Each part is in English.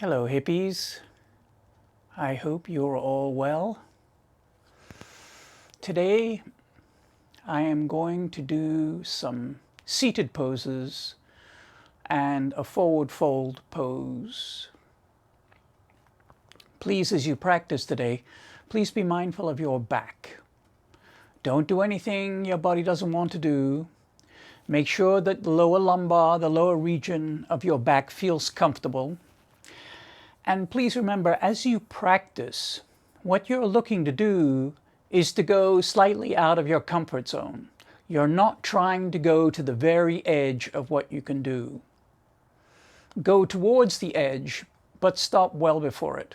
Hello hippies, I hope you're all well. Today I am going to do some seated poses and a forward fold pose. Please, as you practice today, please be mindful of your back. Don't do anything your body doesn't want to do. Make sure that the lower lumbar, the lower region of your back feels comfortable. And please remember, as you practice, what you're looking to do is to go slightly out of your comfort zone. You're not trying to go to the very edge of what you can do. Go towards the edge, but stop well before it.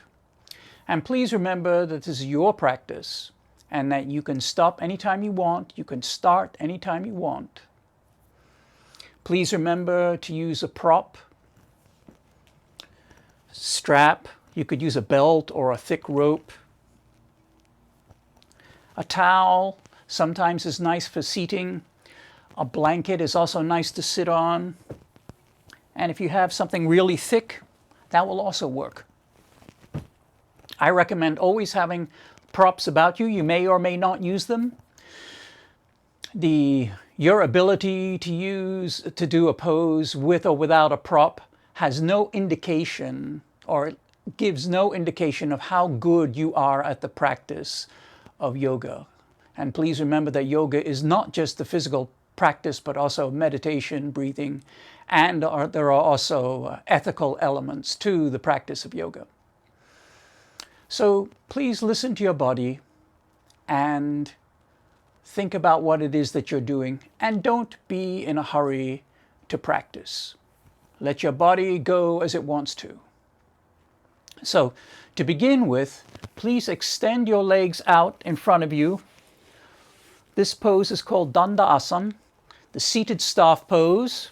And please remember that this is your practice and that you can stop anytime you want, you can start anytime you want. Please remember to use a prop, strap. You could use a belt or a thick rope. A towel sometimes is nice for seating. A blanket is also nice to sit on. And if you have something really thick, that will also work. I recommend always having props about you. You may or may not use them. Your ability to do a pose with or without a prop has no indication or gives no indication of how good you are at the practice of yoga. And please remember that yoga is not just the physical practice, but also meditation, breathing, and there are also ethical elements to the practice of yoga. So please listen to your body and think about what it is that you're doing, and don't be in a hurry to practice. Let your body go as it wants to. So, to begin with, please extend your legs out in front of you. This pose is called Dandasana, the seated staff pose.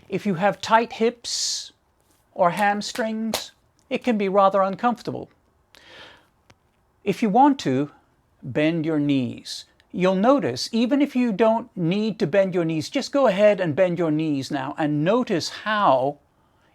If you have tight hips or hamstrings, it can be rather uncomfortable. If you want to, bend your knees. You'll notice, even if you don't need to bend your knees, just go ahead and bend your knees now and notice how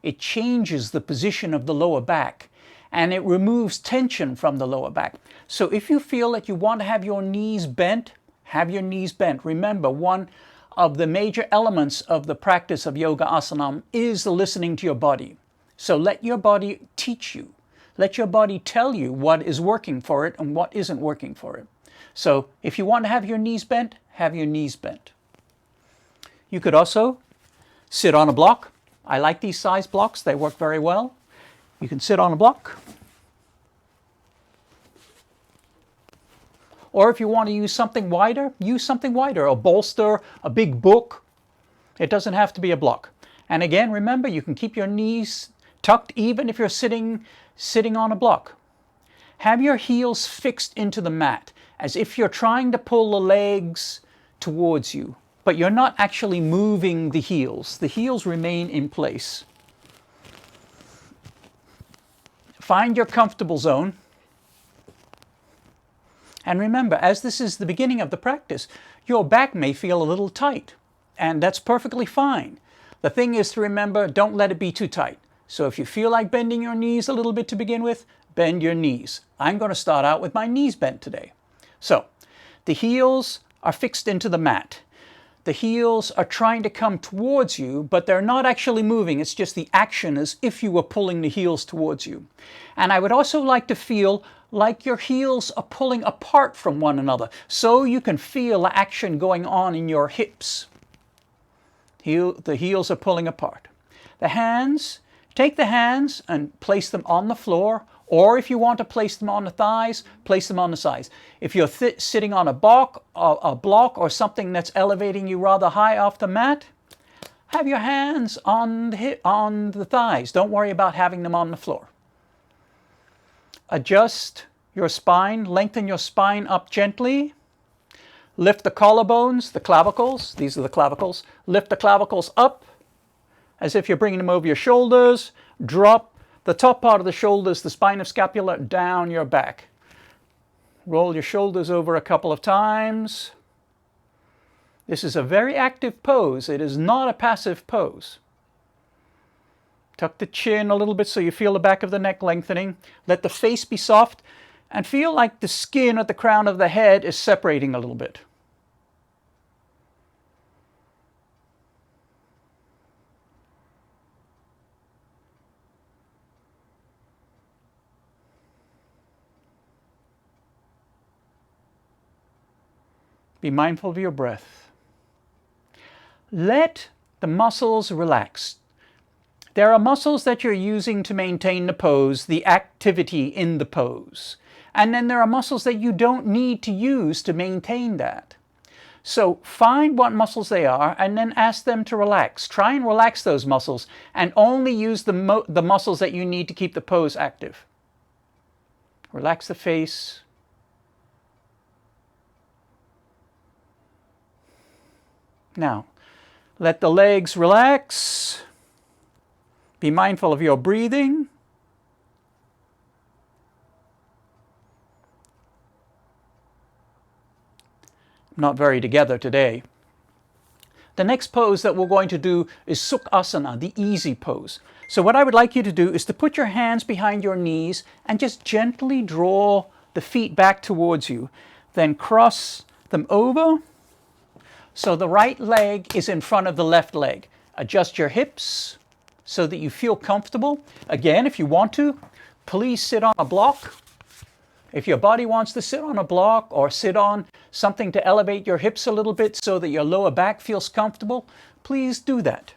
it changes the position of the lower back and it removes tension from the lower back. So if you feel that you want to have your knees bent, have your knees bent. Remember, one of the major elements of the practice of yoga asanam is the listening to your body. So let your body teach you. Let your body tell you what is working for it and what isn't working for it. So if you want to have your knees bent, have your knees bent. You could also sit on a block. I like these size blocks. They work very well. You can sit on a block. Or if you want to use something wider, use something wider. A bolster, a big book. It doesn't have to be a block. And again, remember, you can keep your knees tucked even if you're sitting on a block. Have your heels fixed into the mat as if you're trying to pull the legs towards you, but you're not actually moving the heels. The heels remain in place. Find your comfortable zone. And remember, as this is the beginning of the practice, your back may feel a little tight, and that's perfectly fine. The thing is to remember, don't let it be too tight. So if you feel like bending your knees a little bit to begin with, bend your knees. I'm going to start out with my knees bent today. So the heels are fixed into the mat. The heels are trying to come towards you, but they're not actually moving. It's just the action as if you were pulling the heels towards you. And I would also like to feel like your heels are pulling apart from one another, so you can feel the action going on in your hips. The heels are pulling apart. The hands, take the hands and place them on the floor, or if you want to place them on the thighs, place them on the sides. If you're sitting on a block or something that's elevating you rather high off the mat, have your hands on the thighs. Don't worry about having them on the floor. Adjust your spine, lengthen your spine up gently. Lift the collarbones, the clavicles. These are the clavicles. Lift the clavicles up as if you're bringing them over your shoulders. Drop the top part of the shoulders, the spine of scapula, down your back. Roll your shoulders over a couple of times. This is a very active pose. It is not a passive pose. Tuck the chin a little bit so you feel the back of the neck lengthening. Let the face be soft and feel like the skin at the crown of the head is separating a little bit. Be mindful of your breath. Let the muscles relax. There are muscles that you're using to maintain the pose, the activity in the pose. And then there are muscles that you don't need to use to maintain that. So find what muscles they are and then ask them to relax. Try and relax those muscles and only use the muscles that you need to keep the pose active. Relax the face. Now, let the legs relax. Be mindful of your breathing. Not very together today. The next pose that we're going to do is Sukhasana, the easy pose. So what I would like you to do is to put your hands behind your knees and just gently draw the feet back towards you. Then cross them over. So the right leg is in front of the left leg. Adjust your hips so that you feel comfortable. Again, if you want to, please sit on a block. If your body wants to sit on a block or sit on something to elevate your hips a little bit so that your lower back feels comfortable, please do that.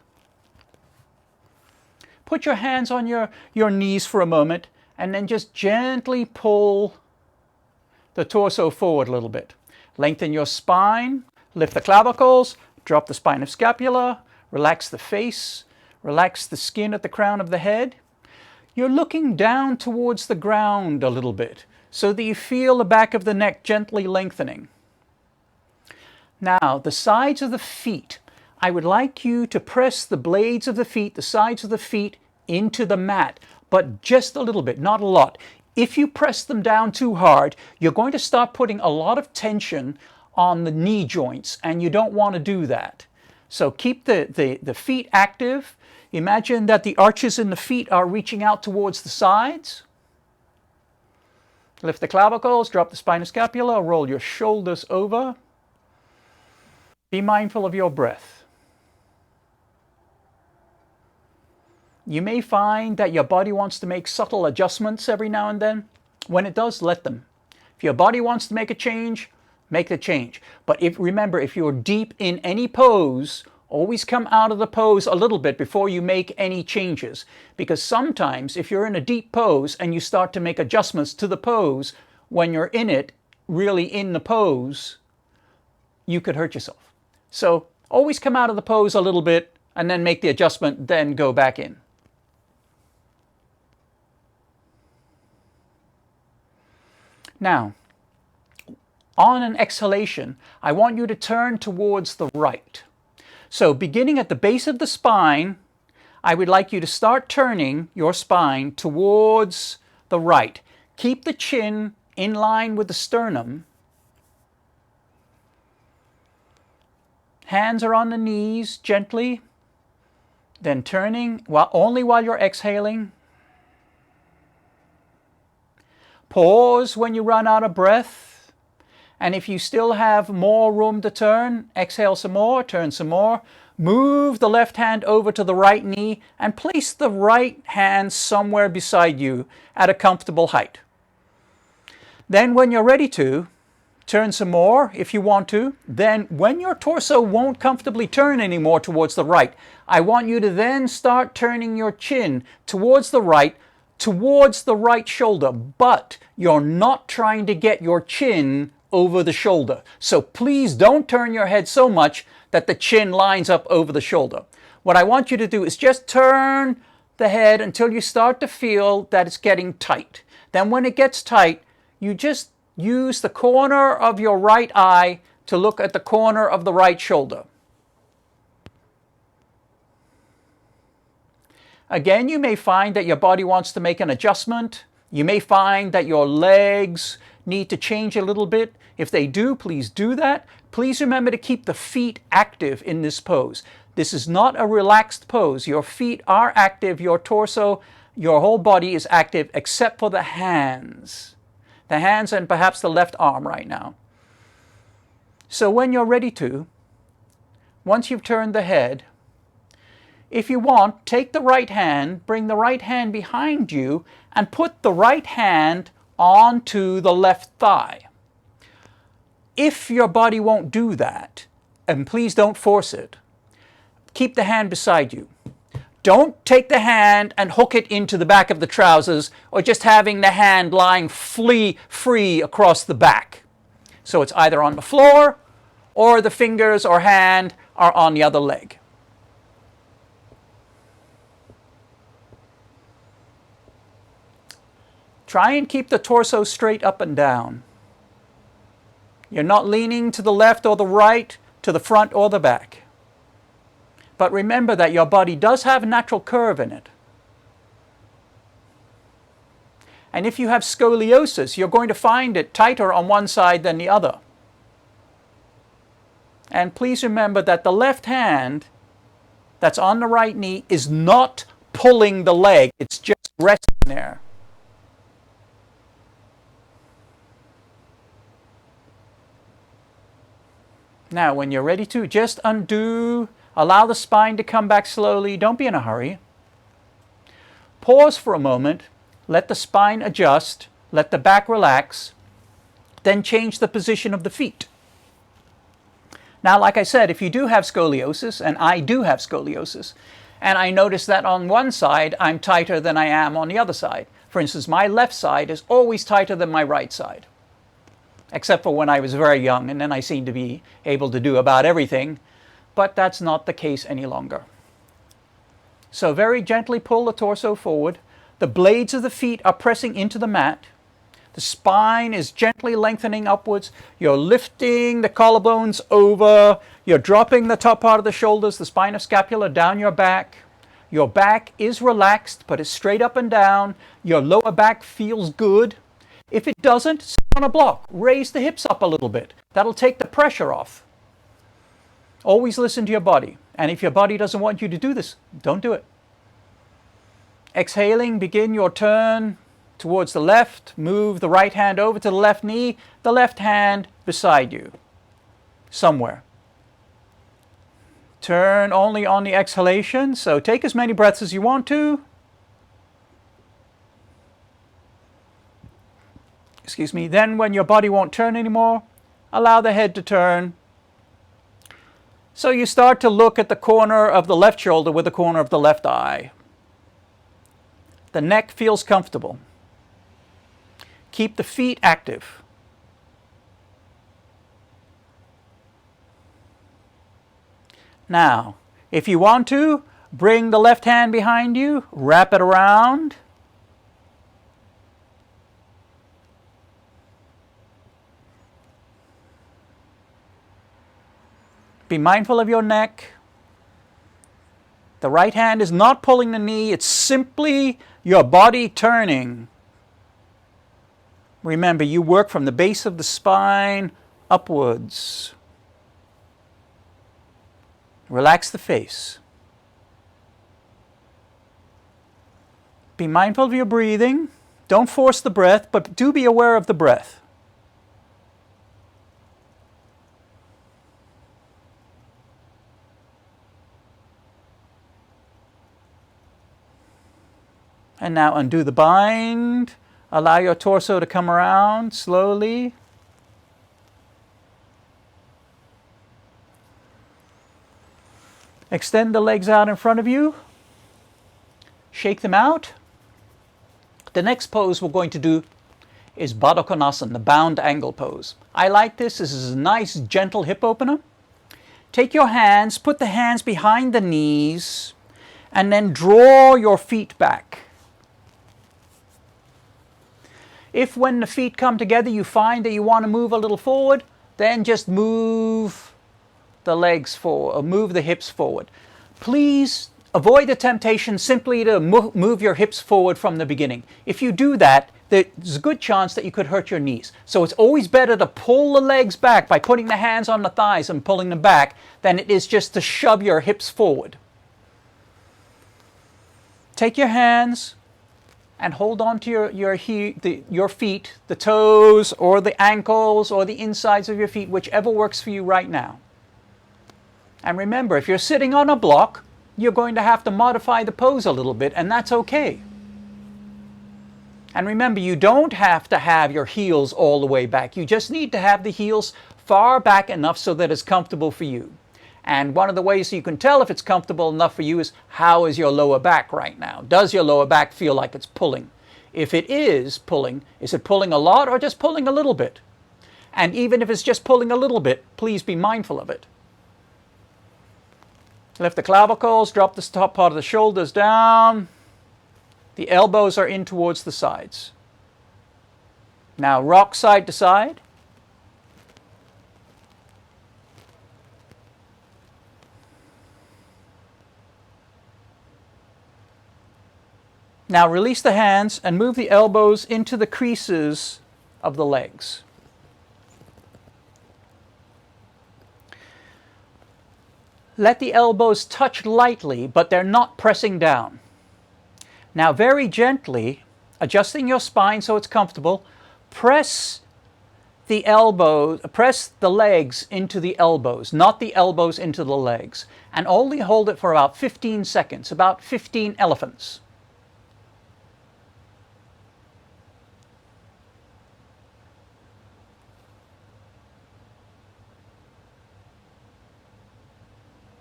Put your hands on your knees for a moment and then just gently pull the torso forward a little bit. Lengthen your spine. Lift the clavicles, drop the spine of scapula, relax the face, relax the skin at the crown of the head. You're looking down towards the ground a little bit so that you feel the back of the neck gently lengthening. Now, the sides of the feet. I would like you to press the blades of the feet, the sides of the feet, into the mat, but just a little bit, not a lot. If you press them down too hard, you're going to start putting a lot of tension on the knee joints, and you don't want to do that. So keep the feet active. Imagine that the arches in the feet are reaching out towards the sides. Lift the clavicles, drop the spine of scapula, roll your shoulders over. Be mindful of your breath. You may find that your body wants to make subtle adjustments every now and then. When it does, let them. If your body wants to make a change, make the change. But remember, if you're deep in any pose, always come out of the pose a little bit before you make any changes. Because sometimes if you're in a deep pose and you start to make adjustments to the pose, when you're in it, really in the pose, you could hurt yourself. So always come out of the pose a little bit and then make the adjustment, then go back in. Now, on an exhalation, I want you to turn towards the right. So beginning at the base of the spine, I would like you to start turning your spine towards the right. Keep the chin in line with the sternum. Hands are on the knees, gently. Then turning, only while you're exhaling. Pause when you run out of breath. And if you still have more room to turn, exhale some more, turn some more. Move the left hand over to the right knee and place the right hand somewhere beside you at a comfortable height. Then when you're ready to, turn some more if you want to. Then when your torso won't comfortably turn anymore towards the right, I want you to then start turning your chin towards the right shoulder, but you're not trying to get your chin over the shoulder. So please don't turn your head so much that the chin lines up over the shoulder. What I want you to do is just turn the head until you start to feel that it's getting tight. Then when it gets tight, you just use the corner of your right eye to look at the corner of the right shoulder. Again, you may find that your body wants to make an adjustment. You may find that your legs need to change a little bit. If they do, please do that. Please remember to keep the feet active in this pose. This is not a relaxed pose. Your feet are active, your torso, your whole body is active except for the hands. The hands and perhaps the left arm right now. So when you're ready to, once you've turned the head, if you want, take the right hand, bring the right hand behind you, and put the right hand onto the left thigh. If your body won't do that, and please don't force it, keep the hand beside you. Don't take the hand and hook it into the back of the trousers, or just having the hand lying free across the back. So it's either on the floor, or the fingers or hand are on the other leg. Try and keep the torso straight up and down. You're not leaning to the left or the right, to the front or the back. But remember that your body does have a natural curve in it. And if you have scoliosis, you're going to find it tighter on one side than the other. And please remember that the left hand that's on the right knee is not pulling the leg. It's just resting there. Now, when you're ready to, just undo. Allow the spine to come back slowly. Don't be in a hurry. Pause for a moment. Let the spine adjust. Let the back relax. Then change the position of the feet. Now, like I said, if you do have scoliosis, and I do have scoliosis, and I notice that on one side I'm tighter than I am on the other side. For instance, my left side is always tighter than my right side. Except for when I was very young, and then I seemed to be able to do about everything. But that's not the case any longer. So very gently pull the torso forward. The blades of the feet are pressing into the mat. The spine is gently lengthening upwards. You're lifting the collarbones over. You're dropping the top part of the shoulders, the spina scapula down your back. Your back is relaxed, but it's straight up and down. Your lower back feels good. If it doesn't, sit on a block. Raise the hips up a little bit. That'll take the pressure off. Always listen to your body. And if your body doesn't want you to do this, don't do it. Exhaling, begin your turn towards the left. Move the right hand over to the left knee. The left hand beside you. Somewhere. Turn only on the exhalation. So take as many breaths as you want to. Excuse me. Then when your body won't turn anymore, allow the head to turn. So you start to look at the corner of the left shoulder with the corner of the left eye. The neck feels comfortable. Keep the feet active. Now, if you want to, bring the left hand behind you, wrap it around. Be mindful of your neck. The right hand is not pulling the knee, it's simply your body turning. Remember, you work from the base of the spine upwards. Relax the face. Be mindful of your breathing. Don't force the breath, but do be aware of the breath. And now undo the bind. Allow your torso to come around slowly. Extend the legs out in front of you. Shake them out. The next pose we're going to do is Baddha Konasana, the bound angle pose. I like this. This is a nice, gentle hip opener. Take your hands, put the hands behind the knees, and then draw your feet back. If when the feet come together you find that you want to move a little forward, then just move the legs forward, or move the hips forward. Please avoid the temptation simply to move your hips forward from the beginning. If you do that, there's a good chance that you could hurt your knees. So it's always better to pull the legs back by putting the hands on the thighs and pulling them back than it is just to shove your hips forward. Take your hands and hold on to your feet, the toes or the ankles or the insides of your feet, whichever works for you right now. And remember, if you're sitting on a block, you're going to have to modify the pose a little bit, and that's okay. And remember, you don't have to have your heels all the way back. You just need to have the heels far back enough so that it's comfortable for you. And one of the ways you can tell if it's comfortable enough for you is, how is your lower back right now? Does your lower back feel like it's pulling? If it is pulling, is it pulling a lot or just pulling a little bit? And even if it's just pulling a little bit, please be mindful of it. Lift the clavicles, drop the top part of the shoulders down. The elbows are in towards the sides. Now rock side to side. Now release the hands and move the elbows into the creases of the legs. Let the elbows touch lightly, but they're not pressing down. Now very gently, adjusting your spine so it's comfortable, press the legs into the elbows, not the elbows into the legs. And only hold it for about 15 seconds, about 15 elephants.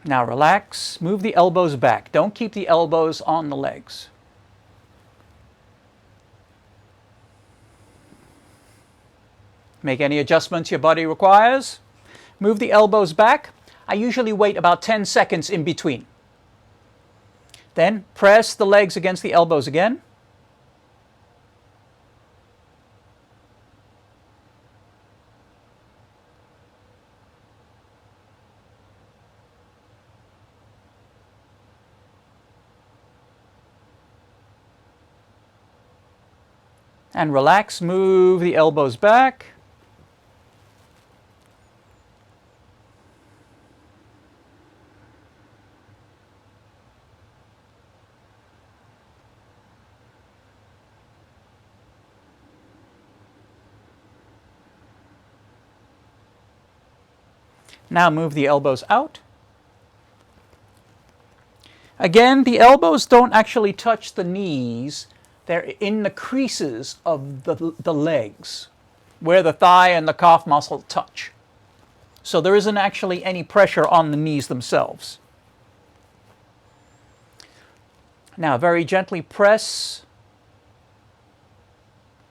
Now relax, move the elbows back. Don't keep the elbows on the legs. Make any adjustments your body requires. Move the elbows back. I usually wait about 10 seconds in between. Then press the legs against the elbows again. And relax, move the elbows back. Now move the elbows out. Again, the elbows don't actually touch the knees. They're in the creases of the legs, where the thigh and the calf muscle touch. So there isn't actually any pressure on the knees themselves. Now very gently press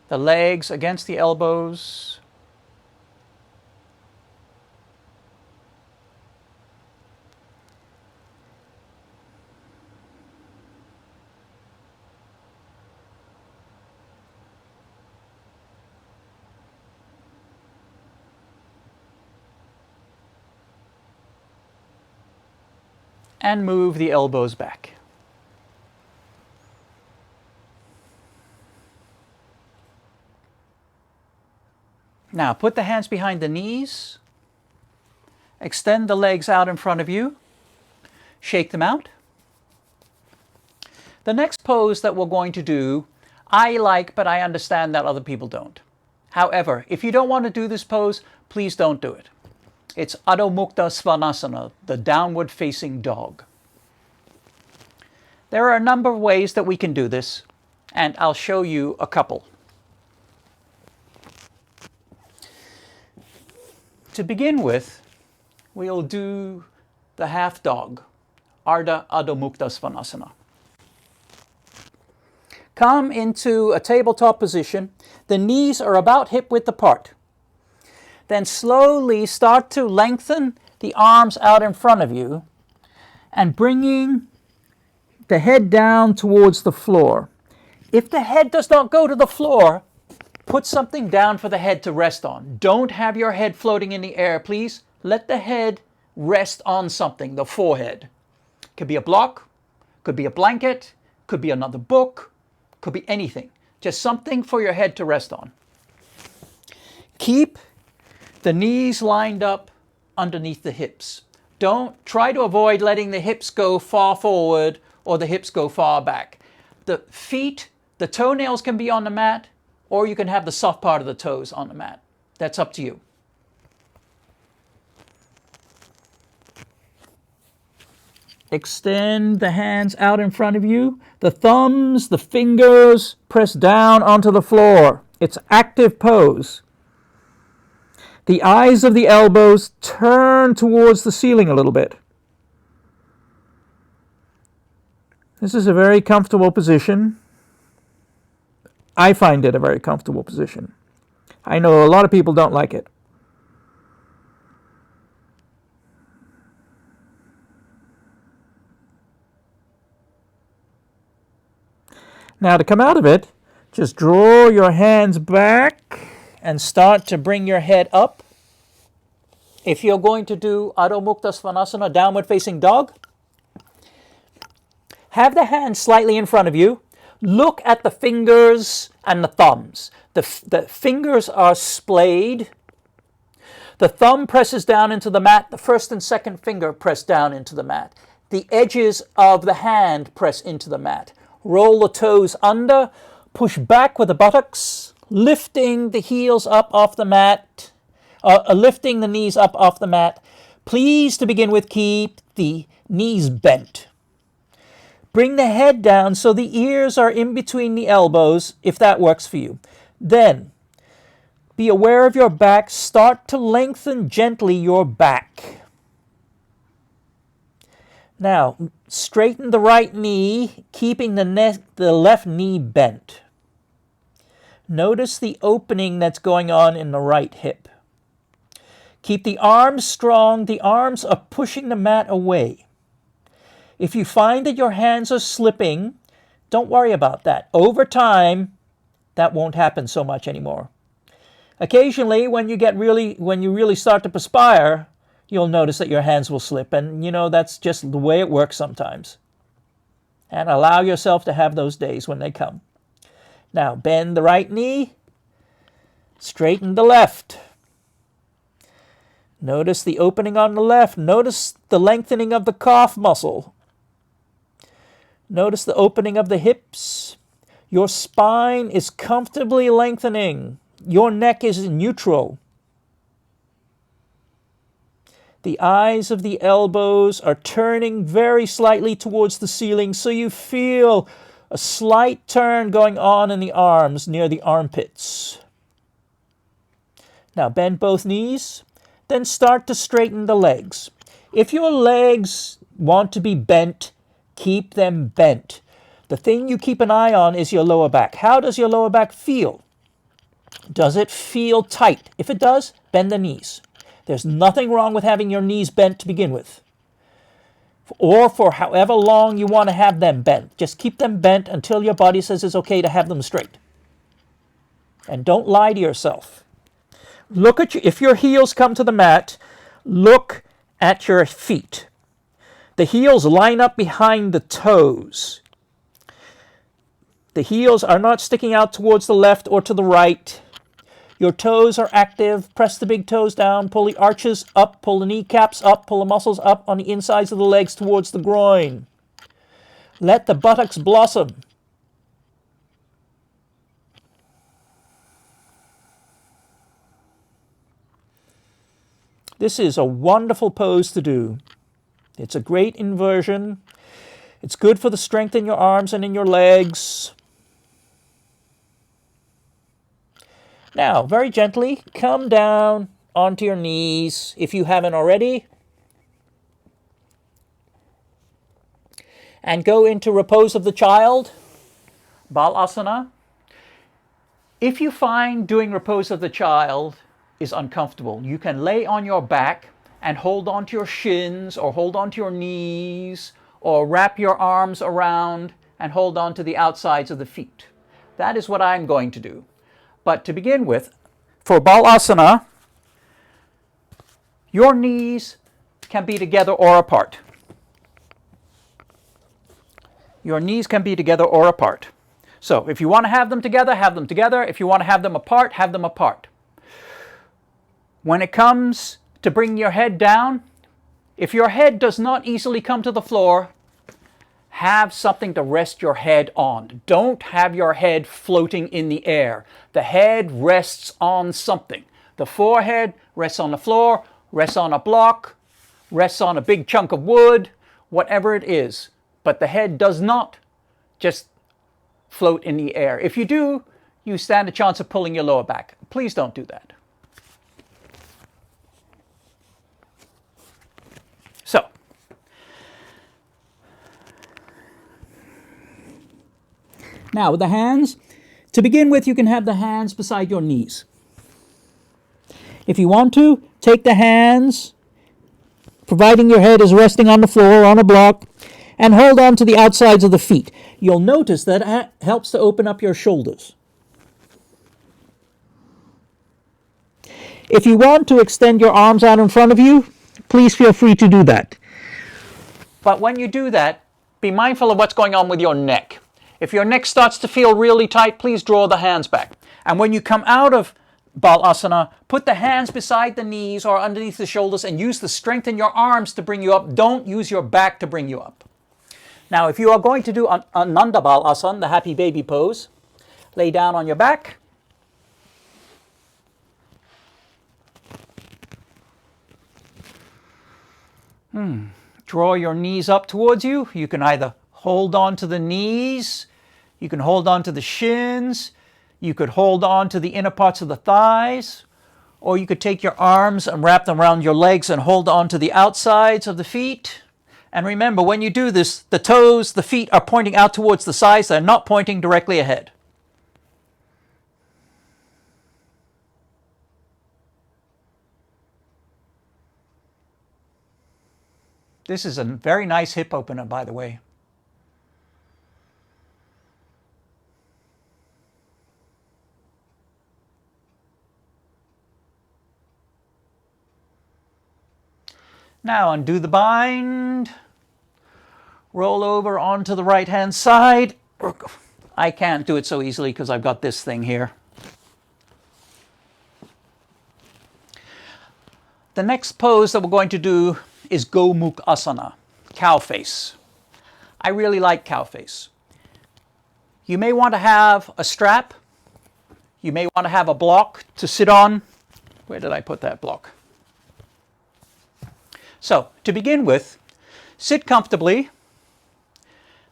the legs against the elbows. And move the elbows back. Now put the hands behind the knees. Extend the legs out in front of you. Shake them out. The next pose that we're going to do, I like, but I understand that other people don't. However, if you don't want to do this pose, please don't do it. It's Adho Svanasana, the downward facing dog. There are a number of ways that we can do this, and I'll show you a couple. To begin with, we'll do the half dog, Ardha Adho Svanasana. Come into a tabletop position. The knees are about hip width apart. Then slowly start to lengthen the arms out in front of you and bringing the head down towards the floor. If the head does not go to the floor, put something down for the head to rest on. Don't have your head floating in the air, please. Let the head rest on something, the forehead. Could be a block, could be a blanket, could be another book, could be anything. Just something for your head to rest on. Keep the knees lined up underneath the hips. Don't try to avoid letting the hips go far forward or the hips go far back. The feet, the toenails can be on the mat, or you can have the soft part of the toes on the mat. That's up to you. Extend the hands out in front of you. The thumbs, the fingers press down onto the floor. It's active pose. The eyes of the elbows turn towards the ceiling a little bit. This is a very comfortable position. I find it a very comfortable position. I know a lot of people don't like it. Now to come out of it, just draw your hands back and start to bring your head up. If you're going to do Adho Mukha Svanasana, downward facing dog, have the hands slightly in front of you. Look at the fingers and the thumbs. The fingers are splayed. The thumb presses down into the mat. The first and second finger press down into the mat. The edges of the hand press into the mat. Roll the toes under. Push back with the buttocks. Lifting the heels up off the mat. Lifting the knees up off the mat. Please, to begin with, keep the knees bent. Bring the head down so the ears are in between the elbows, if that works for you. Then, be aware of your back. Start to lengthen gently your back. Now, straighten the right knee, keeping the left knee bent. Notice the opening that's going on in the right hip. Keep the arms strong. The arms are pushing the mat away. If you find that your hands are slipping, don't worry about that. Over time, that won't happen so much anymore. Occasionally, when you really start to perspire, you'll notice that your hands will slip, and that's just the way it works sometimes. And allow yourself to have those days when they come. Now, bend the right knee, straighten the left. Notice the opening on the left. Notice the lengthening of the calf muscle. Notice the opening of the hips. Your spine is comfortably lengthening. Your neck is neutral. The eyes of the elbows are turning very slightly towards the ceiling, so you feel a slight turn going on in the arms near the armpits. Now bend both knees, then start to straighten the legs. If your legs want to be bent, keep them bent. The thing you keep an eye on is your lower back. How does your lower back feel? Does it feel tight? If it does, bend the knees. There's nothing wrong with having your knees bent to begin with, or for however long you want to have them bent. Just keep them bent until your body says it's okay to have them straight. And don't lie to yourself. Look at if your heels come to the mat, look at your feet. The heels line up behind the toes. The heels are not sticking out towards the left or to the right. Your toes are active. Press the big toes down. Pull the arches up. Pull the kneecaps up. Pull the muscles up on the insides of the legs towards the groin. Let the buttocks blossom. This is a wonderful pose to do. It's a great inversion. It's good for the strength in your arms and in your legs. Now, very gently, come down onto your knees if you haven't already. And go into repose of the child, Balasana. If you find doing repose of the child is uncomfortable, you can lay on your back and hold on to your shins or hold on to your knees or wrap your arms around and hold on to the outsides of the feet. That is what I'm going to do. But to begin with, for Balasana, your knees can be together or apart. Your knees can be together or apart. So if you want to have them together, have them together. If you want to have them apart, have them apart. When it comes to bringing your head down, if your head does not easily come to the floor, have something to rest your head on. Don't have your head floating in the air. The head rests on something. The forehead rests on the floor, rests on a block, rests on a big chunk of wood, whatever it is. But the head does not just float in the air. If you do, you stand a chance of pulling your lower back. Please don't do that. So, now with the hands, to begin with, you can have the hands beside your knees. If you want to, take the hands, providing your head is resting on the floor, on a block, and hold on to the outsides of the feet. You'll notice that helps to open up your shoulders. If you want to extend your arms out in front of you, please feel free to do that. But when you do that, be mindful of what's going on with your neck. If your neck starts to feel really tight, please draw the hands back. And when you come out of Balasana, put the hands beside the knees or underneath the shoulders and use the strength in your arms to bring you up. Don't use your back to bring you up. Now, if you are going to do Ananda Balasana, the happy baby pose, lay down on your back. Draw your knees up towards you. You can either hold on to the knees, you can hold on to the shins, you could hold on to the inner parts of the thighs, or you could take your arms and wrap them around your legs and hold on to the outsides of the feet. And remember, when you do this, the toes, the feet are pointing out towards the sides. They're not pointing directly ahead. This is a very nice hip opener, by the way. Now undo the bind. Roll over onto the right-hand side. I can't do it so easily because I've got this thing here. The next pose that we're going to do is Gomukhasana, cow face. I really like cow face. You may want to have a strap. You may want to have a block to sit on. Where did I put that block? So, to begin with, sit comfortably,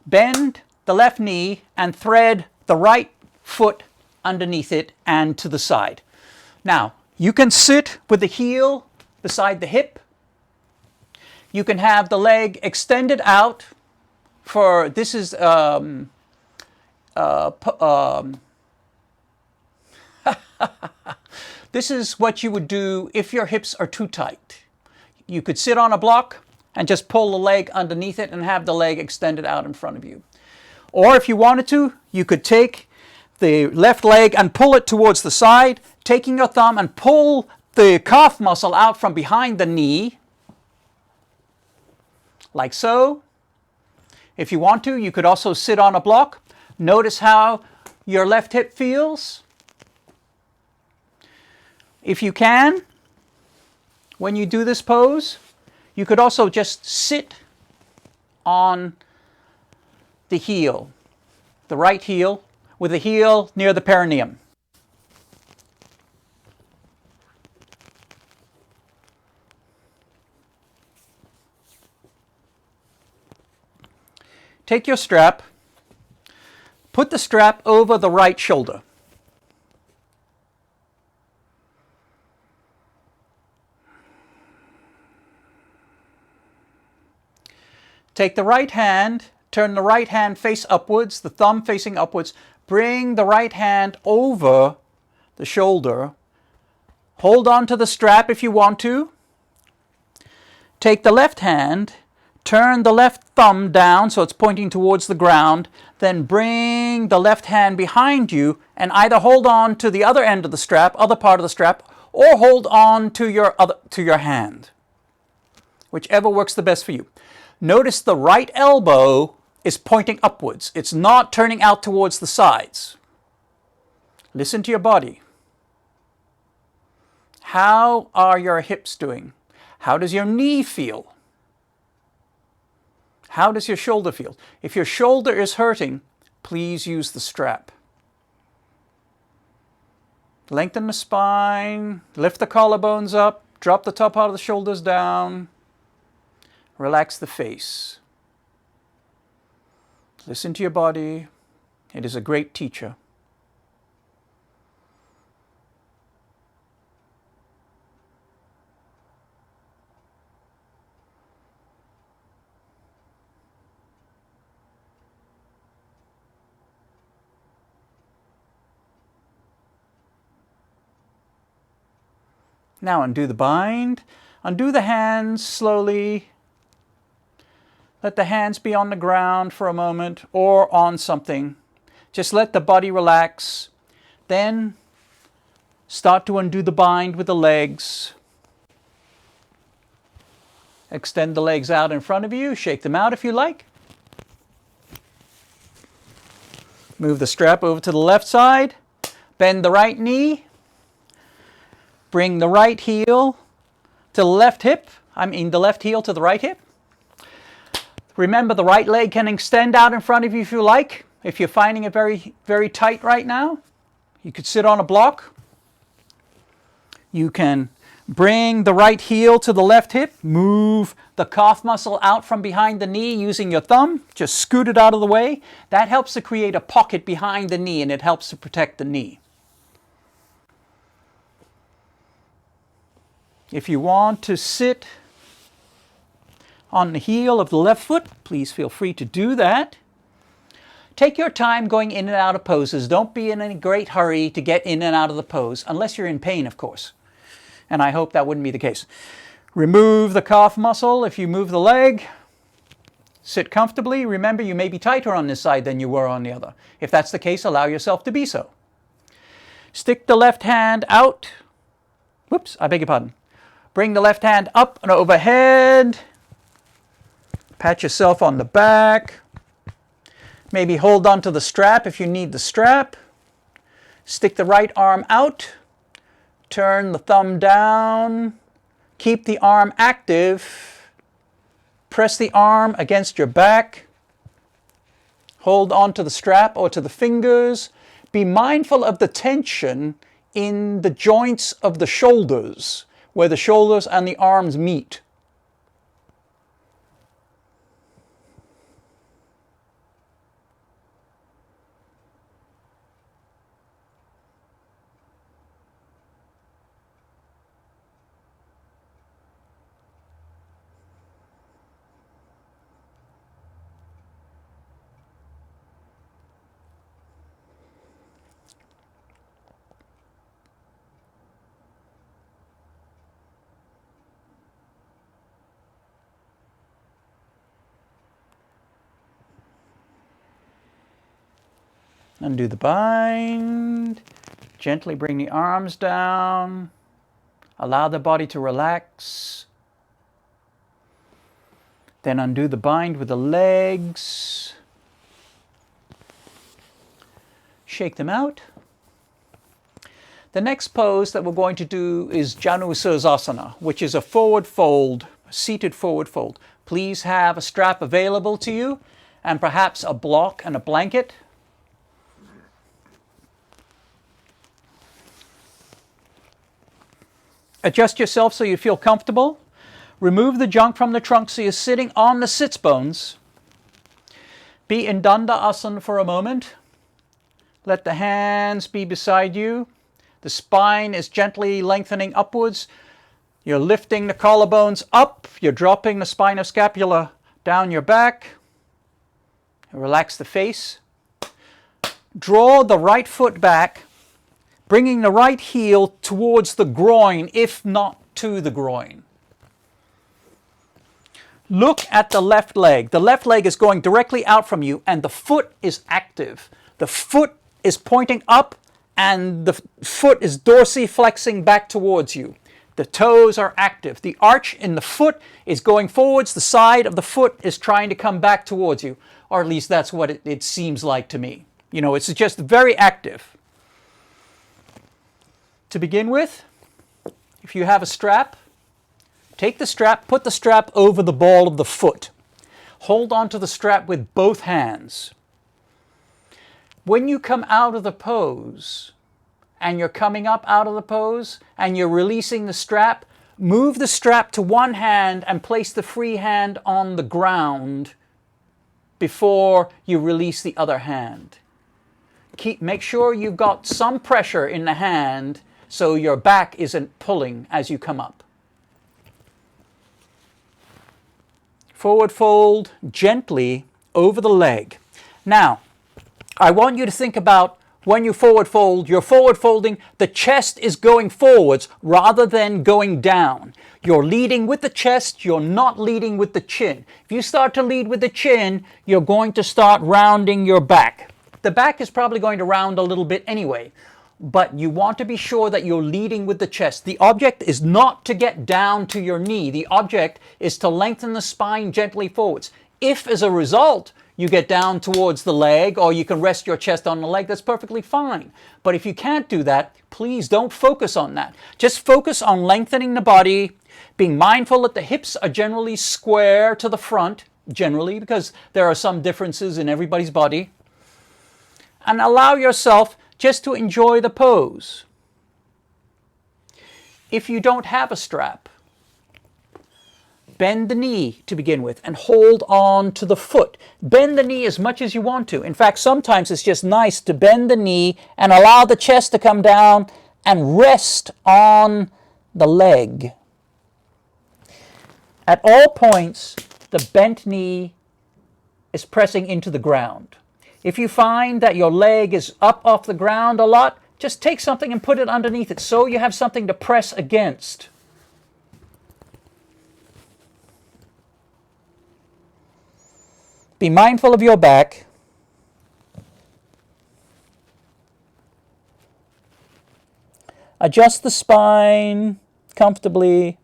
bend the left knee and thread the right foot underneath it and to the side. Now, you can sit with the heel beside the hip. You can have the leg extended out for, this is, this is what you would do if your hips are too tight. You could sit on a block and just pull the leg underneath it and have the leg extended out in front of you. Or if you wanted to, you could take the left leg and pull it towards the side, taking your thumb and pull the calf muscle out from behind the knee, like so. If you want to, you could also sit on a block. Notice how your left hip feels. If you can, when you do this pose, you could also just sit on the heel, the right heel, with the heel near the perineum. Take your strap, put the strap over the right shoulder. Take the right hand, turn the right hand face upwards, the thumb facing upwards. Bring the right hand over the shoulder. Hold on to the strap if you want to. Take the left hand, turn the left thumb down so it's pointing towards the ground. Then bring the left hand behind you and either hold on to the other end of the strap, other part of the strap, or hold on to your hand. Whichever works the best for you. Notice the right elbow is pointing upwards. It's not turning out towards the sides. Listen to your body. How are your hips doing? How does your knee feel? How does your shoulder feel? If your shoulder is hurting, please use the strap. Lengthen the spine, lift the collarbones up, drop the top part of the shoulders down, relax the face. Listen to your body. It is a great teacher. Now undo the bind. Undo the hands slowly. Let the hands be on the ground for a moment or on something. Just let the body relax. Then start to undo the bind with the legs. Extend the legs out in front of you. Shake them out if you like. Move the strap over to the left side. Bend the right knee. Bring the right heel to the left hip. The left heel to the right hip. Remember, the right leg can extend out in front of you if you like. If you're finding it very, very tight right now, you could sit on a block. You can bring the right heel to the left hip. Move the calf muscle out from behind the knee using your thumb. Just scoot it out of the way. That helps to create a pocket behind the knee, and it helps to protect the knee. If you want to sit on the heel of the left foot, please feel free to do that. Take your time going in and out of poses. Don't be in any great hurry to get in and out of the pose, unless you're in pain, of course. And I hope that wouldn't be the case. Remove the calf muscle if you move the leg. Sit comfortably. Remember, you may be tighter on this side than you were on the other. If that's the case, allow yourself to be so. Stick the left hand out. Whoops, I beg your pardon. Bring the left hand up and overhead. Pat yourself on the back. Maybe hold on to the strap if you need the strap. Stick the right arm out. Turn the thumb down. Keep the arm active. Press the arm against your back. Hold on to the strap or to the fingers. Be mindful of the tension in the joints of the shoulders, where the shoulders and the arms meet. Undo the bind. Gently bring the arms down. Allow the body to relax. Then undo the bind with the legs. Shake them out. The next pose that we're going to do is Janu Sirsasana, which is a forward fold, seated forward fold. Please have a strap available to you and perhaps a block and a blanket. Adjust yourself so you feel comfortable. Remove the junk from the trunk so you're sitting on the sits bones. Be in Dandasana for a moment. Let the hands be beside you. The spine is gently lengthening upwards. You're lifting the collarbones up. You're dropping the spinal scapula down your back. Relax the face. Draw the right foot back, bringing the right heel towards the groin, if not to the groin. Look at the left leg. The left leg is going directly out from you, and the foot is active. The foot is pointing up, and the foot is dorsiflexing back towards you. The toes are active. The arch in the foot is going forwards. The side of the foot is trying to come back towards you. Or at least that's what it seems like to me. You know, it's just very active. To begin with, if you have a strap, take the strap, put the strap over the ball of the foot. Hold on to the strap with both hands. When you come out of the pose, and you're coming up out of the pose, and you're releasing the strap, move the strap to one hand and place the free hand on the ground before you release the other hand. Make sure you've got some pressure in the hand so your back isn't pulling as you come up. Forward fold gently over the leg. Now, I want you to think about when you forward fold, you're forward folding, the chest is going forwards rather than going down. You're leading with the chest, you're not leading with the chin. If you start to lead with the chin, you're going to start rounding your back. The back is probably going to round a little bit anyway, but you want to be sure that you're leading with the chest. The object is not to get down to your knee. The object is to lengthen the spine gently forwards. If, as a result, you get down towards the leg, or you can rest your chest on the leg, that's perfectly fine. But if you can't do that, please don't focus on that. Just focus on lengthening the body, being mindful that the hips are generally square to the front, generally, because there are some differences in everybody's body. And allow yourself just to enjoy the pose. If you don't have a strap, bend the knee to begin with and hold on to the foot. Bend the knee as much as you want to. In fact, sometimes it's just nice to bend the knee and allow the chest to come down and rest on the leg. At all points, the bent knee is pressing into the ground. If you find that your leg is up off the ground a lot, just take something and put it underneath it so you have something to press against. Be mindful of your back. Adjust the spine comfortably.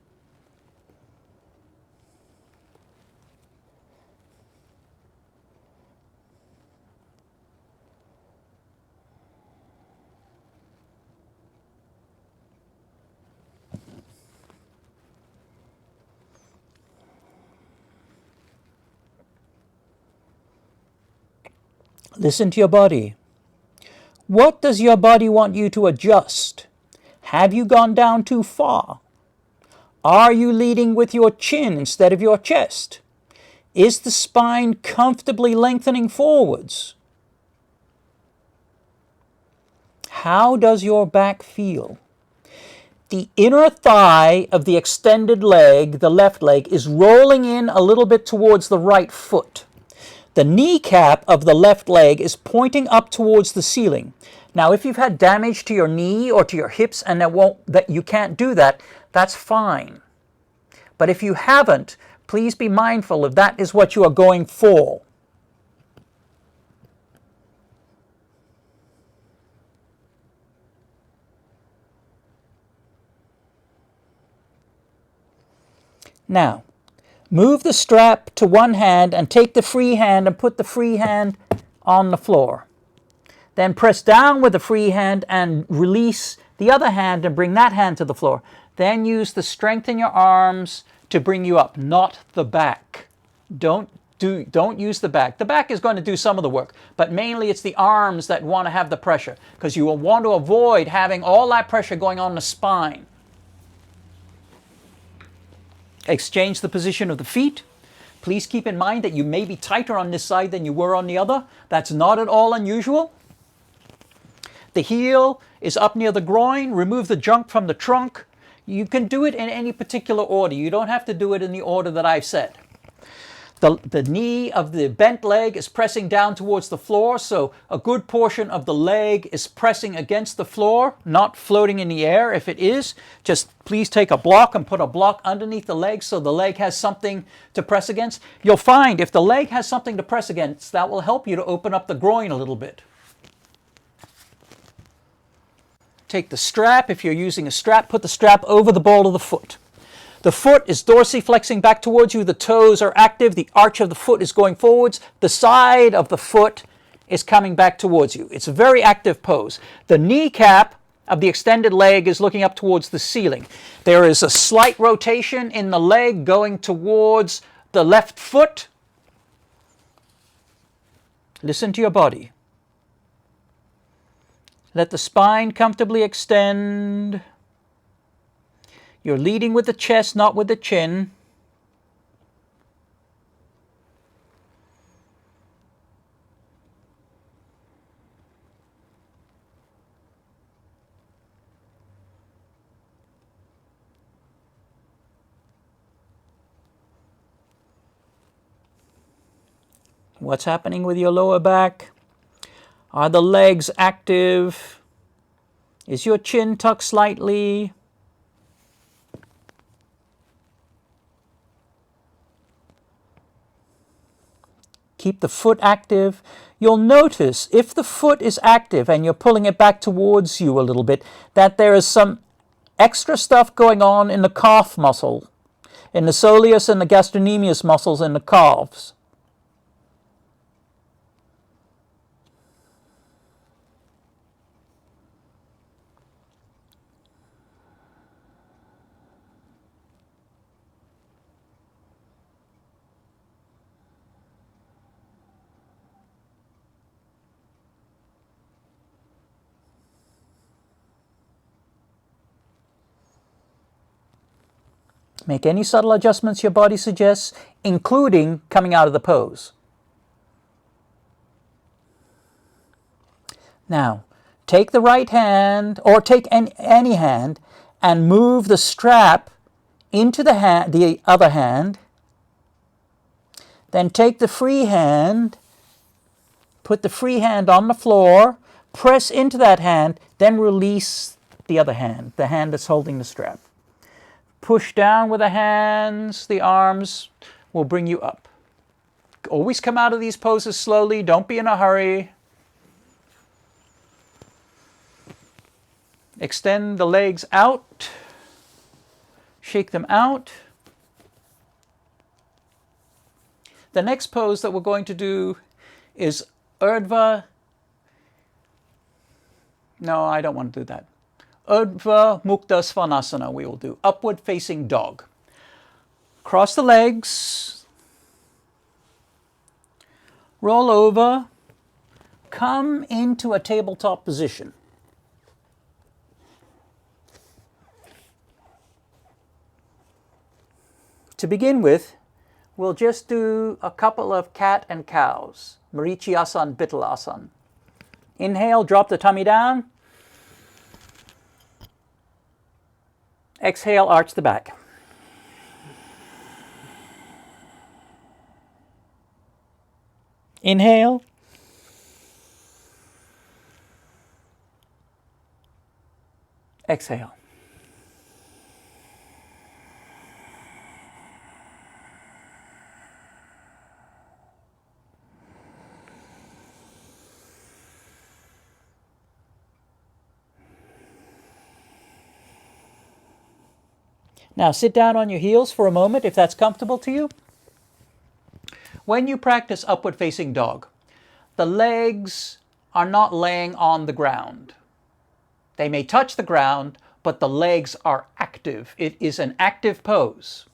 Listen to your body. What does your body want you to adjust? Have you gone down too far? Are you leading with your chin instead of your chest? Is the spine comfortably lengthening forwards? How does your back feel? The inner thigh of the extended leg, the left leg, is rolling in a little bit towards the right foot. The kneecap of the left leg is pointing up towards the ceiling. Now, if you've had damage to your knee or to your hips and that you can't do that, that's fine. But if you haven't, please be mindful if that is what you are going for. Now, move the strap to one hand and take the free hand and put the free hand on the floor. Then press down with the free hand and release the other hand and bring that hand to the floor. Then use the strength in your arms to bring you up, not the back. Don't use the back. The back is going to do some of the work, but mainly it's the arms that want to have the pressure, because you will want to avoid having all that pressure going on the spine. Exchange the position of the feet. Please keep in mind that you may be tighter on this side than you were on the other. That's not at all unusual. The heel is up near the groin. Remove the junk from the trunk. You can do it in any particular order. You don't have to do it in the order that I've said. The knee of the bent leg is pressing down towards the floor, so a good portion of the leg is pressing against the floor, not floating in the air. If it is, just please take a block and put a block underneath the leg so the leg has something to press against. You'll find if the leg has something to press against, that will help you to open up the groin a little bit. Take the strap. If you're using a strap, put the strap over the ball of the foot. The foot is dorsiflexing back towards you. The toes are active. The arch of the foot is going forwards. The side of the foot is coming back towards you. It's a very active pose. The kneecap of the extended leg is looking up towards the ceiling. There is a slight rotation in the leg going towards the left foot. Listen to your body. Let the spine comfortably extend. You're leading with the chest, not with the chin. What's happening with your lower back? Are the legs active? Is your chin tucked slightly? Keep the foot active. You'll notice if the foot is active and you're pulling it back towards you a little bit, that there is some extra stuff going on in the calf muscle, in the soleus and the gastrocnemius muscles in the calves. Make any subtle adjustments your body suggests, including coming out of the pose. Now, take the right hand, or take any hand, and move the strap into the other hand. Then take the free hand, put the free hand on the floor, press into that hand, then release the other hand, the hand that's holding the strap. Push down with the hands, the arms will bring you up. Always come out of these poses slowly, don't be in a hurry. Extend the legs out, shake them out. The next pose that we're going to do is Urdhva. No, I don't want to do that. Urdhva Mukha Svanasana we will do. Upward facing dog. Cross the legs. Roll over. Come into a tabletop position. To begin with, we'll just do a couple of cat and cows. Marichiasana, Bittalasana. Inhale, drop the tummy down. Exhale, arch the back. Inhale. Exhale. Now sit down on your heels for a moment if that's comfortable to you. When you practice upward facing dog, the legs are not laying on the ground. They may touch the ground, but the legs are active. It is an active pose.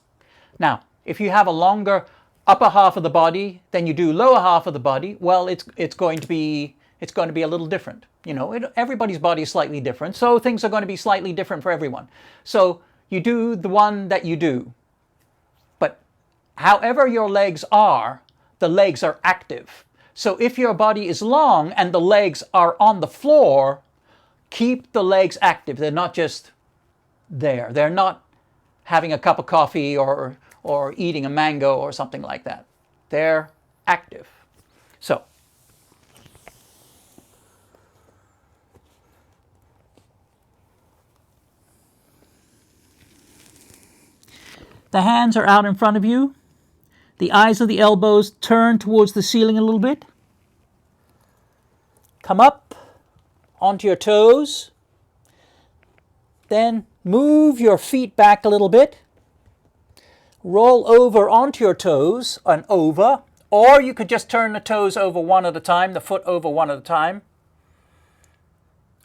Now, if you have a longer upper half of the body than you do lower half of the body, well, it's going to be a little different. You know, everybody's body is slightly different, so things are going to be slightly different for everyone. So you do the one that you do. But however your legs are, the legs are active. So if your body is long and the legs are on the floor, keep the legs active. They're not just there. They're not having a cup of coffee or eating a mango or something like that. They're active. So the hands are out in front of you. The eyes of the elbows turn towards the ceiling a little bit. Come up onto your toes. Then move your feet back a little bit. Roll over onto your toes and over. Or you could just turn the toes over one at a time, the foot over one at a time.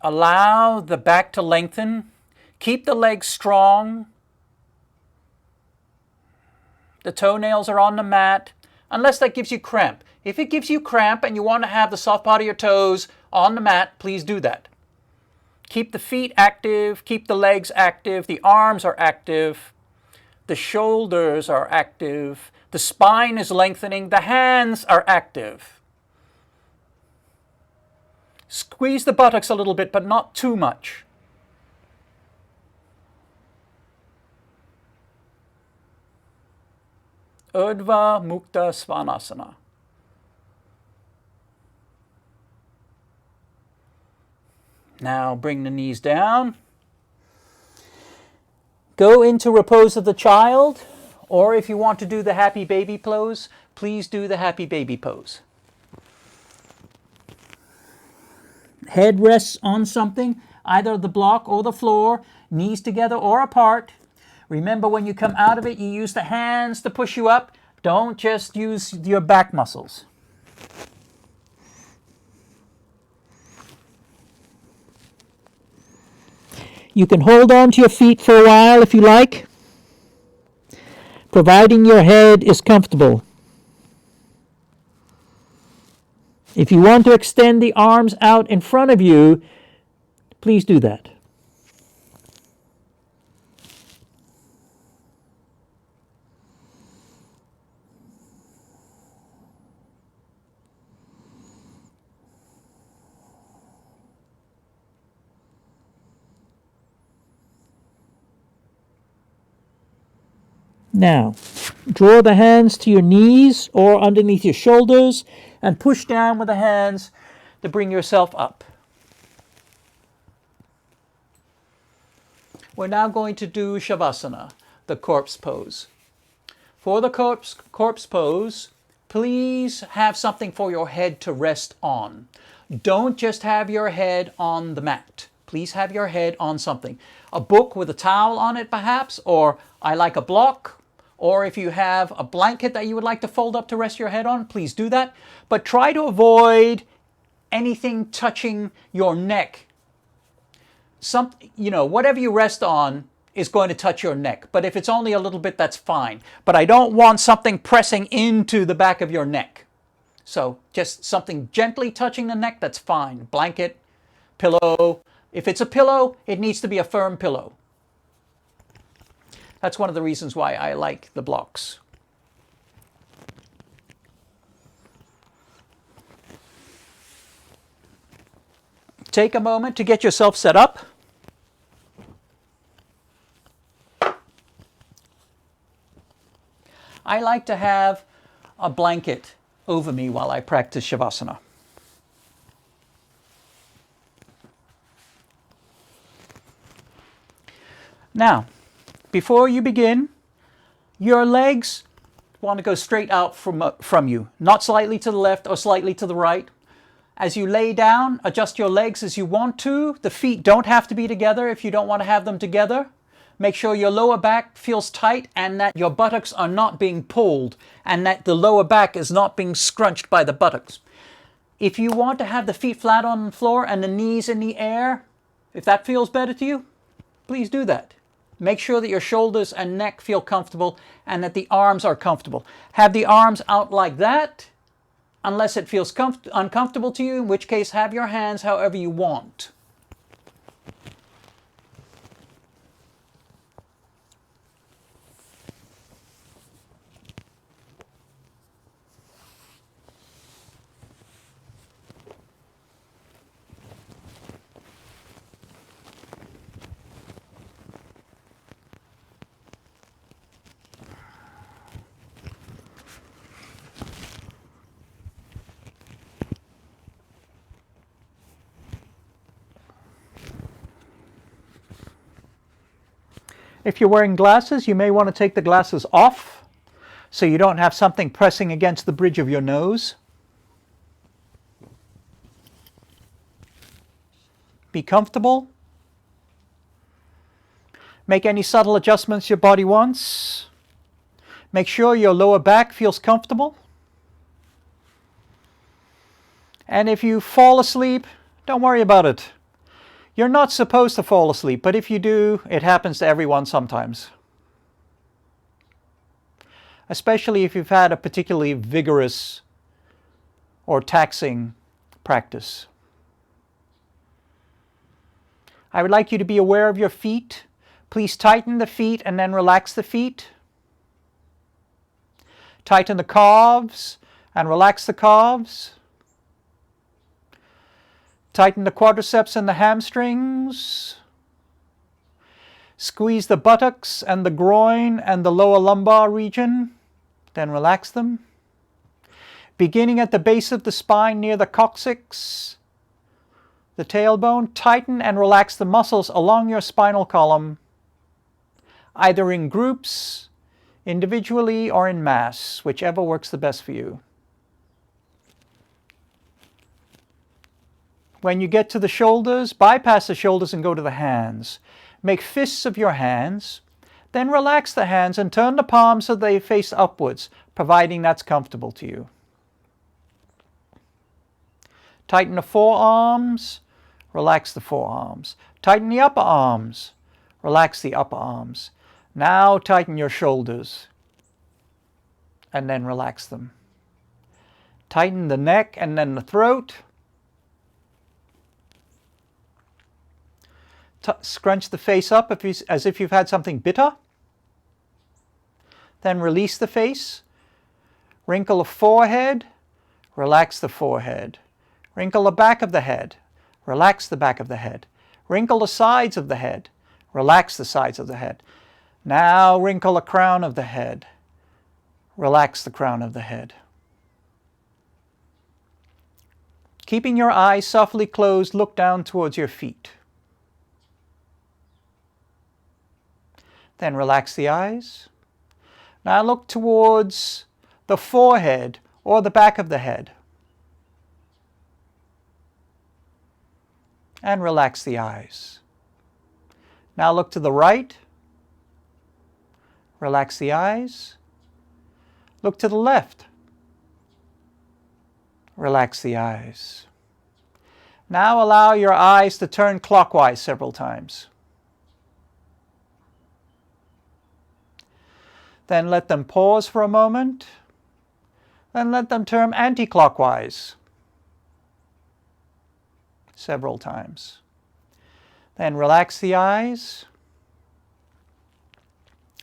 Allow the back to lengthen. Keep the legs strong. The toenails are on the mat, unless that gives you cramp. If it gives you cramp and you want to have the soft part of your toes on the mat, please do that. Keep the feet active, keep the legs active, the arms are active, the shoulders are active, the spine is lengthening, the hands are active. Squeeze the buttocks a little bit, but not too much. Urdhva, Mukha, Svanasana. Now bring the knees down. Go into repose of the child, or if you want to do the happy baby pose, please do the happy baby pose. Head rests on something, either the block or the floor, knees together or apart. Remember, when you come out of it, you use the hands to push you up. Don't just use your back muscles. You can hold on to your feet for a while if you like, providing your head is comfortable. If you want to extend the arms out in front of you, please do that. Now, draw the hands to your knees or underneath your shoulders and push down with the hands to bring yourself up. We're now going to do Savasana, the corpse pose. For the corpse pose, please have something for your head to rest on. Don't just have your head on the mat. Please have your head on something. A book with a towel on it perhaps, or I like a block. Or if you have a blanket that you would like to fold up to rest your head on, please do that. But try to avoid anything touching your neck. Whatever you rest on is going to touch your neck. But if it's only a little bit, that's fine. But I don't want something pressing into the back of your neck. So just something gently touching the neck, that's fine. Blanket, pillow. If it's a pillow, it needs to be a firm pillow. That's one of the reasons why I like the blocks. Take a moment to get yourself set up. I like to have a blanket over me while I practice Shavasana. Now, before you begin, your legs want to go straight out from you, not slightly to the left or slightly to the right. As you lay down, adjust your legs as you want to. The feet don't have to be together if you don't want to have them together. Make sure your lower back feels tight and that your buttocks are not being pulled and that the lower back is not being scrunched by the buttocks. If you want to have the feet flat on the floor and the knees in the air, if that feels better to you, please do that. Make sure that your shoulders and neck feel comfortable and that the arms are comfortable. Have the arms out like that, unless it feels uncomfortable to you, in which case have your hands however you want. If you're wearing glasses, you may want to take the glasses off so you don't have something pressing against the bridge of your nose. Be comfortable. Make any subtle adjustments your body wants. Make sure your lower back feels comfortable. And if you fall asleep, don't worry about it. You're not supposed to fall asleep, but if you do, it happens to everyone sometimes. Especially if you've had a particularly vigorous or taxing practice. I would like you to be aware of your feet. Please tighten the feet and then relax the feet. Tighten the calves and relax the calves. Tighten the quadriceps and the hamstrings. Squeeze the buttocks and the groin and the lower lumbar region. Then relax them. Beginning at the base of the spine near the coccyx, the tailbone, tighten and relax the muscles along your spinal column, either in groups, individually, or in mass, whichever works the best for you. When you get to the shoulders, bypass the shoulders and go to the hands. Make fists of your hands, then relax the hands and turn the palms so they face upwards, providing that's comfortable to you. Tighten the forearms, relax the forearms. Tighten the upper arms, relax the upper arms. Now tighten your shoulders and then relax them. Tighten the neck and then the throat. Scrunch the face up as if you've had something bitter. Then release the face. Wrinkle the forehead. Relax the forehead. Wrinkle the back of the head. Relax the back of the head. Wrinkle the sides of the head. Relax the sides of the head. Now wrinkle the crown of the head. Relax the crown of the head. Keeping your eyes softly closed, look down towards your feet. Then relax the eyes. Now look towards the forehead or the back of the head. And relax the eyes. Now look to the right. Relax the eyes. Look to the left. Relax the eyes. Now allow your eyes to turn clockwise several times. Then let them pause for a moment. Then let them turn anti-clockwise several times. Then relax the eyes.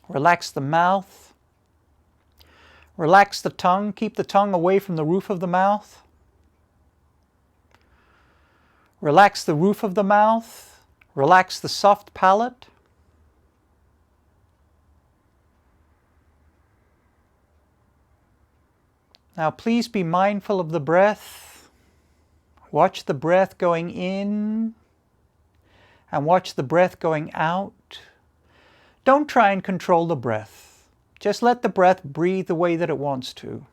Relax the mouth. Relax the tongue. Keep the tongue away from the roof of the mouth. Relax the roof of the mouth. Relax the soft palate. Now please be mindful of the breath. Watch the breath going in and watch the breath going out. Don't try and control the breath. Just let the breath breathe the way that it wants to.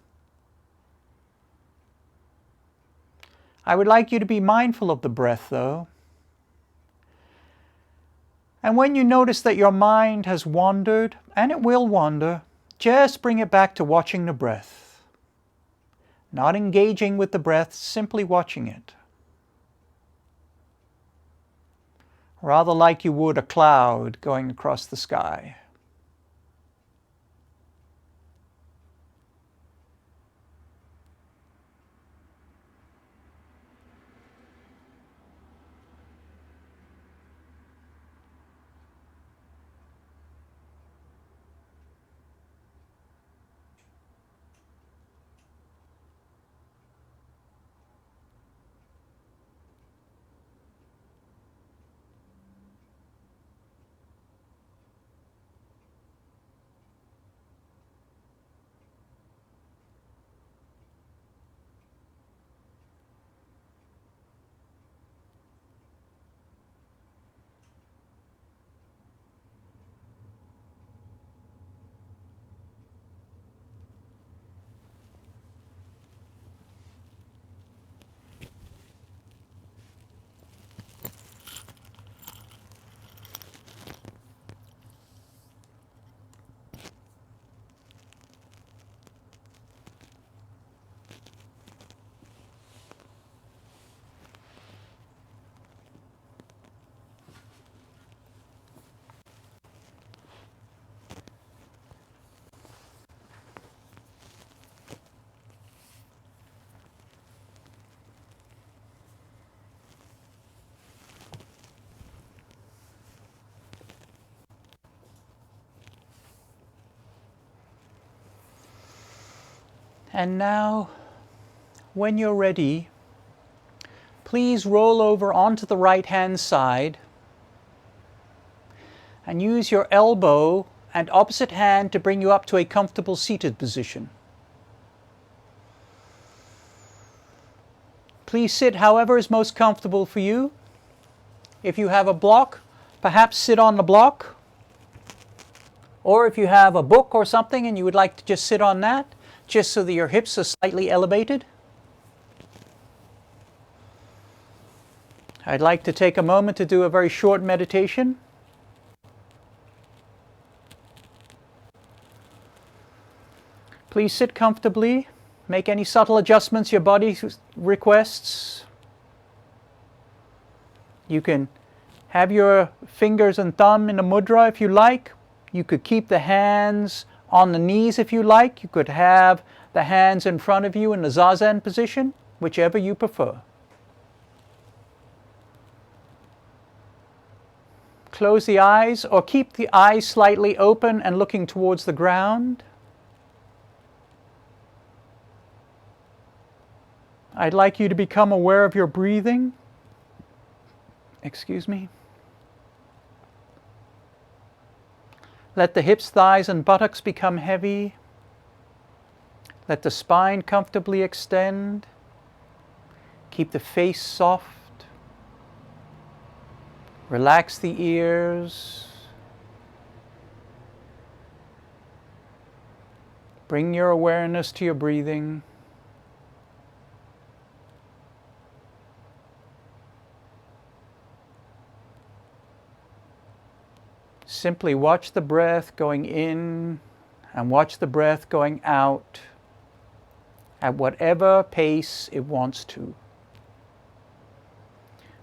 I would like you to be mindful of the breath, though. And when you notice that your mind has wandered, and it will wander, just bring it back to watching the breath. Not engaging with the breath, simply watching it. Rather like you would a cloud going across the sky. And now, when you're ready, please roll over onto the right-hand side and use your elbow and opposite hand to bring you up to a comfortable seated position. Please sit however is most comfortable for you. If you have a block, perhaps sit on the block. Or if you have a book or something and you would like to just sit on that, just so that your hips are slightly elevated. I'd like to take a moment to do a very short meditation. Please sit comfortably. Make any subtle adjustments your body requests. You can have your fingers and thumb in a mudra if you like. You could keep the hands on the knees if you like. You could have the hands in front of you in the zazen position, whichever you prefer. Close the eyes or keep the eyes slightly open and looking towards the ground. I'd like you to become aware of your breathing. Excuse me. Let the hips, thighs, and buttocks become heavy. Let the spine comfortably extend. Keep the face soft. Relax the ears. Bring your awareness to your breathing. Simply watch the breath going in and watch the breath going out at whatever pace it wants to.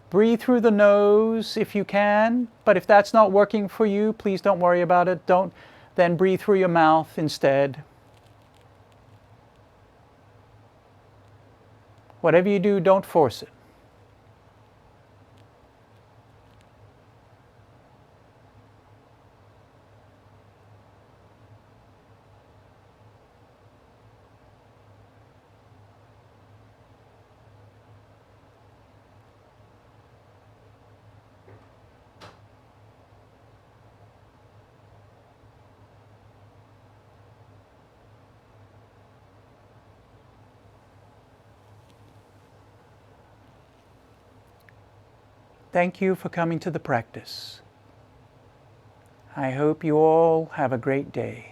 Breathe through the nose if you can, but if that's not working for you, please don't worry about it. Then breathe through your mouth instead. Whatever you do, don't force it. Thank you for coming to the practice. I hope you all have a great day.